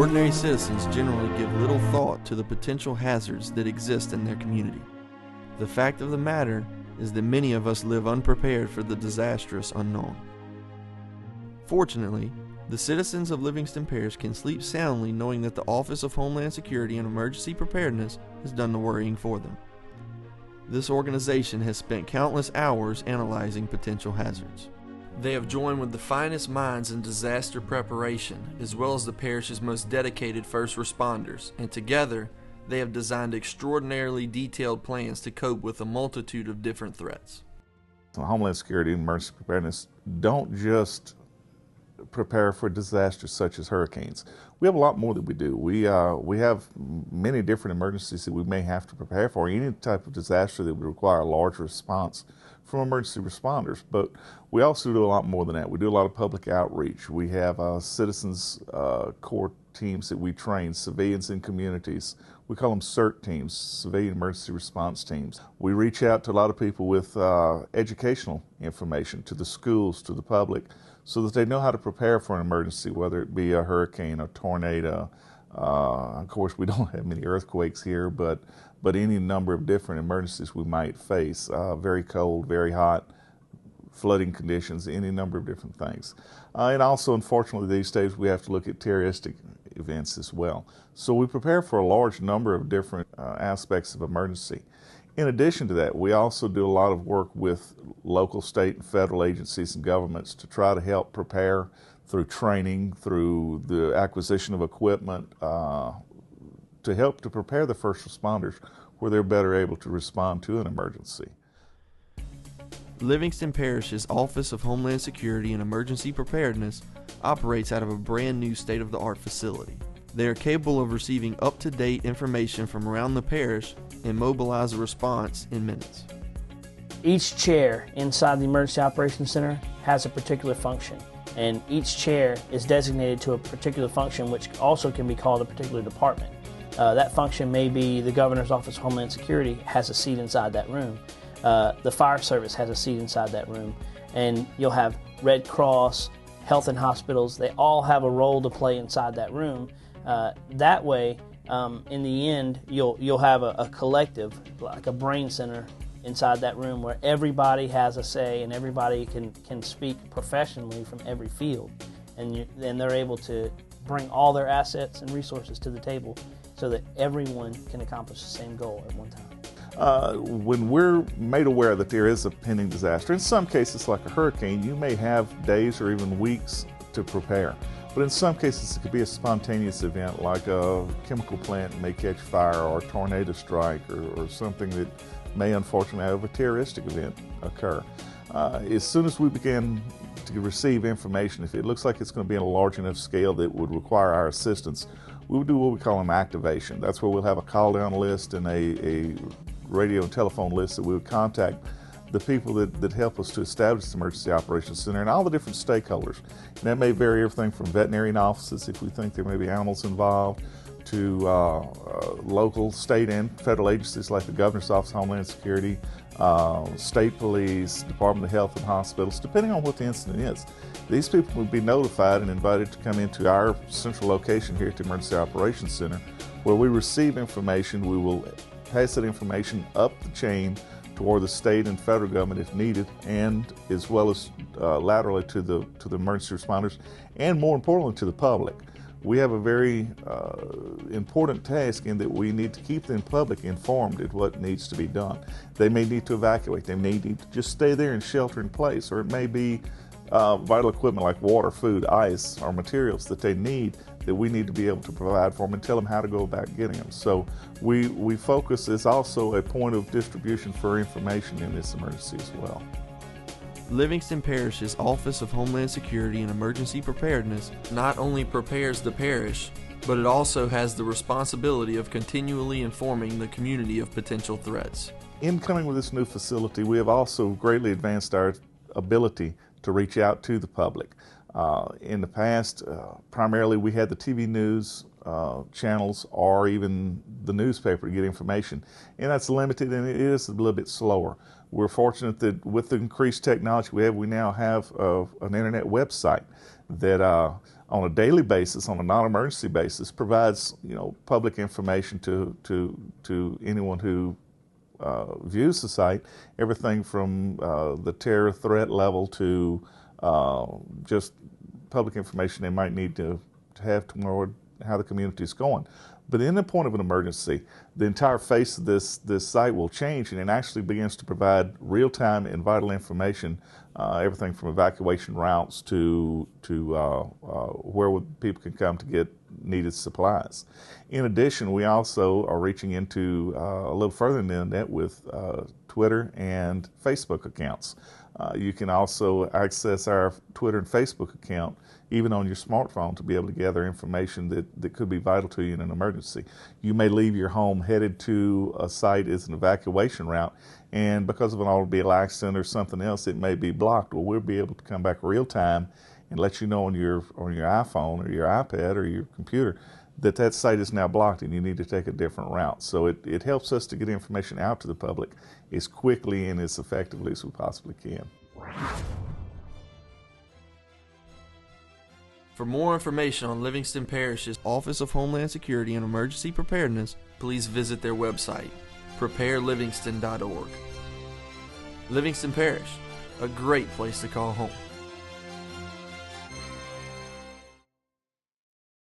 ordinary citizens generally give little thought to the potential hazards that exist in their community. The fact of the matter is that many of us live unprepared for the disastrous unknown. Fortunately, the citizens of Livingston Parish can sleep soundly knowing that the Office of Homeland Security and Emergency Preparedness has done the worrying for them. This organization has spent countless hours analyzing potential hazards. They have joined with the finest minds in disaster preparation, as well as the parish's most dedicated first responders, and together, they have designed extraordinarily detailed plans to cope with a multitude of different threats. Homeland Security and Emergency Preparedness don't just prepare for disasters such as hurricanes. We have a lot more that we do. We have many different emergencies that we may have to prepare for, any type of disaster that would require a large response from emergency responders. But we also do a lot more than that. We do a lot of public outreach. We have citizens core teams that we train, civilians in communities. We call them CERT teams, Civilian Emergency Response Teams. We reach out to a lot of people with educational information, to the schools, to the public, so that they know how to prepare for an emergency, whether it be a hurricane, a tornado. Of course, we don't have many earthquakes here, but any number of different emergencies we might face. Very cold, very hot, flooding conditions, any number of different things. And also, unfortunately, these days we have to look at terroristic events as well. So we prepare for a large number of different aspects of emergency. In addition to that, we also do a lot of work with local, state, and federal agencies and governments to try to help prepare through training, through the acquisition of equipment, to help to prepare the first responders where they're better able to respond to an emergency. Livingston Parish's Office of Homeland Security and Emergency Preparedness operates out of a brand new state-of-the-art facility. They are capable of receiving up-to-date information from around the parish and mobilize a response in minutes. Each chair inside the Emergency Operations Center has a particular function, and each chair is designated to a particular function, which also can be called a particular department. That function may be the Governor's Office of Homeland Security has a seat inside that room. The Fire Service has a seat inside that room, and you'll have Red Cross, Health and Hospitals. They all have a role to play inside that room. That way, in the end, you'll have a collective, like a brain center inside that room where everybody has a say and everybody can speak professionally from every field. And they're able to bring all their assets and resources to the table so that everyone can accomplish the same goal at one time. When we're made aware that there is a pending disaster, in some cases like a hurricane, you may have days or even weeks to prepare. But in some cases it could be a spontaneous event, like a chemical plant may catch fire, or a tornado strike, or something that may unfortunately have a terroristic event occur. As soon as we begin to receive information, if it looks like it's going to be on a large enough scale that would require our assistance, we would do what we call an activation. That's where we'll have a call-down list and a radio and telephone list that we would contact the people that help us to establish the Emergency Operations Center and all the different stakeholders. And that may vary everything from veterinarian offices, if we think there may be animals involved, to local, state, and federal agencies like the Governor's Office of Homeland Security, state police, Department of Health and Hospitals, depending on what the incident is. These people would be notified and invited to come into our central location here at the Emergency Operations Center, where we receive information. We will pass that information up the chain toward the state and federal government if needed, and as well as laterally to the emergency responders, and more importantly to the public. We have a very important task in that we need to keep the public informed of what needs to be done. They may need to evacuate, they may need to just stay there and shelter in place, or it may be vital equipment like water, food, ice, or materials that they need that we need to be able to provide for them and tell them how to go about getting them. So we focus as also a point of distribution for information in this emergency as well. Livingston Parish's Office of Homeland Security and Emergency Preparedness not only prepares the parish, but it also has the responsibility of continually informing the community of potential threats. In coming with this new facility, we have also greatly advanced our ability to reach out to the public. In the past, primarily we had the TV news channels or even the newspaper to get information, and that's limited and it is a little bit slower. We're fortunate that with the increased technology we now have an internet website that on a daily basis, on a non-emergency basis, provides public information to anyone who views the site, everything from the terror threat level to just public information they might need to have toward how the community is going. But in the point of an emergency, the entire face of this site will change, and it actually begins to provide real-time and vital information, everything from evacuation routes to where people can come to get needed supplies. In addition, we also are reaching into a little further than that with Twitter and Facebook accounts. You can also access our Twitter and Facebook account even on your smartphone to be able to gather information that could be vital to you in an emergency. You may leave your home headed to a site as an evacuation route, and because of an automobile accident or something else, it may be blocked. Well, we'll be able to come back real time and let you know on your iPhone or your iPad or your computer that site is now blocked and you need to take a different route. So it helps us to get information out to the public as quickly and as effectively as we possibly can. For more information on Livingston Parish's Office of Homeland Security and Emergency Preparedness, please visit their website, preparelivingston.org. Livingston Parish, a great place to call home.